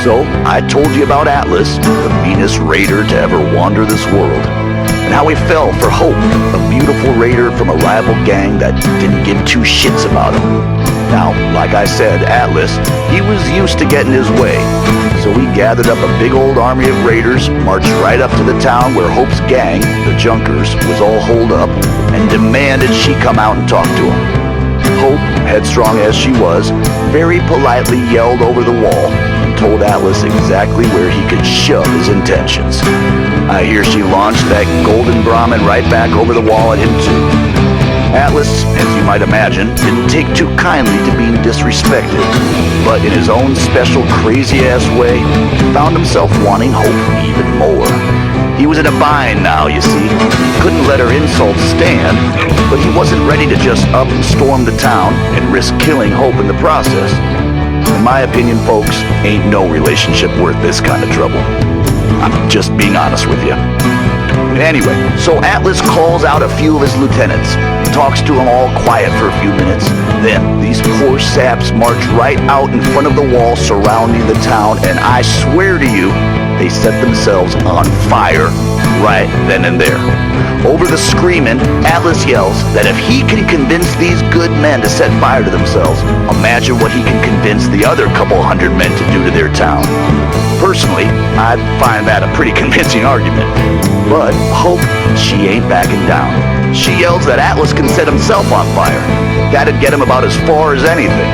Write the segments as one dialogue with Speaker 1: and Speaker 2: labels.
Speaker 1: So, I told you about Atlas, the meanest raider to ever wander this world, and how he fell for Hope, a beautiful raider from a rival gang that didn't give two shits about him. Now, like I said, Atlas, he was used to getting his way, so he gathered up a big old army of raiders, marched right up to the town where Hope's gang, the Junkers, was all holed up, and demanded she come out and talk to him. Hope, headstrong as she was, very politely yelled over the wall and told Atlas exactly where he could shove his intentions. I hear she launched that golden Brahmin right back over the wall at him too. Atlas, as you might imagine, didn't take too kindly to being disrespected, but in his own special crazy-ass way, found himself wanting Hope even more. He was in a bind now, you see. He couldn't let her insults stand, but he wasn't ready to just up and storm the town and risk killing Hope in the process. In my opinion, folks, ain't no relationship worth this kind of trouble. I'm just being honest with you. Anyway, so Atlas calls out a few of his lieutenants, talks to them all quiet for a few minutes. Then, these poor saps march right out in front of the wall surrounding the town, and I swear to you, they set themselves on fire right then and there. Over the screaming, Atlas yells that if he can convince these good men to set fire to themselves, imagine what he can convince the other couple hundred men to do to their town. Personally, I find that a pretty convincing argument. But Hope, she ain't backing down. She yells that Atlas can set himself on fire. That'd get him about as far as anything.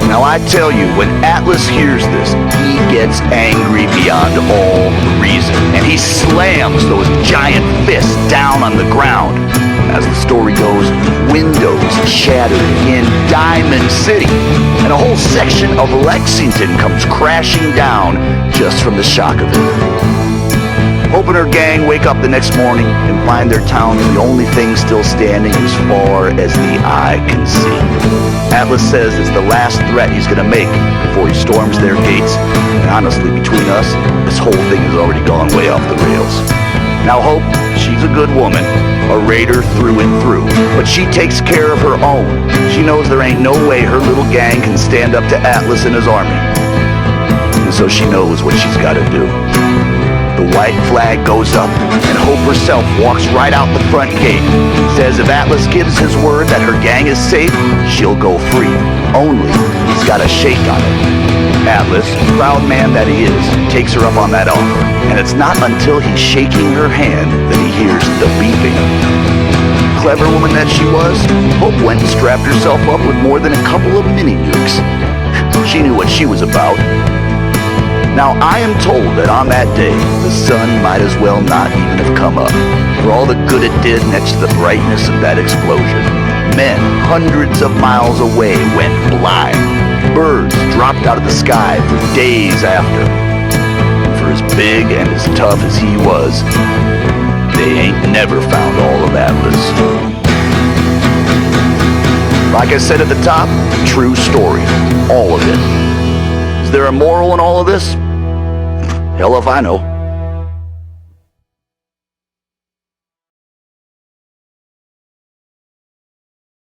Speaker 1: Now I tell you, when Atlas hears this, he gets angry beyond all reason, and he slams those giant fists down on the ground. As the story goes, windows shattered in Diamond City, and a whole section of Lexington comes crashing down just from the shock of it. Hope and her gang wake up the next morning and find their town the only thing still standing as far as the eye can see. Atlas says it's the last threat he's gonna make before he storms their gates, and honestly, between us, this whole thing has already gone way off the rails. Now Hope, she's a good woman, a raider through and through, but she takes care of her own. She knows there ain't no way her little gang can stand up to Atlas and his army, and so she knows what she's gotta do. The white flag goes up, and Hope herself walks right out the front gate. Says if Atlas gives his word that her gang is safe, she'll go free. Only, he's got a shake on it. Atlas, proud man that he is, takes her up on that offer, and it's not until he's shaking her hand that he hears the beeping. Clever woman that she was, Hope went and strapped herself up with more than a couple of mini nukes. She knew what she was about. Now, I am told that on that day, the sun might as well not even have come up, for all the good it did next to the brightness of that explosion. Men hundreds of miles away went blind. Birds dropped out of the sky for days after. And for as big and as tough as he was, they ain't never found all of Atlas. Like I said at the top, true story, all of it. Is there a moral in all of this? Hell if I know.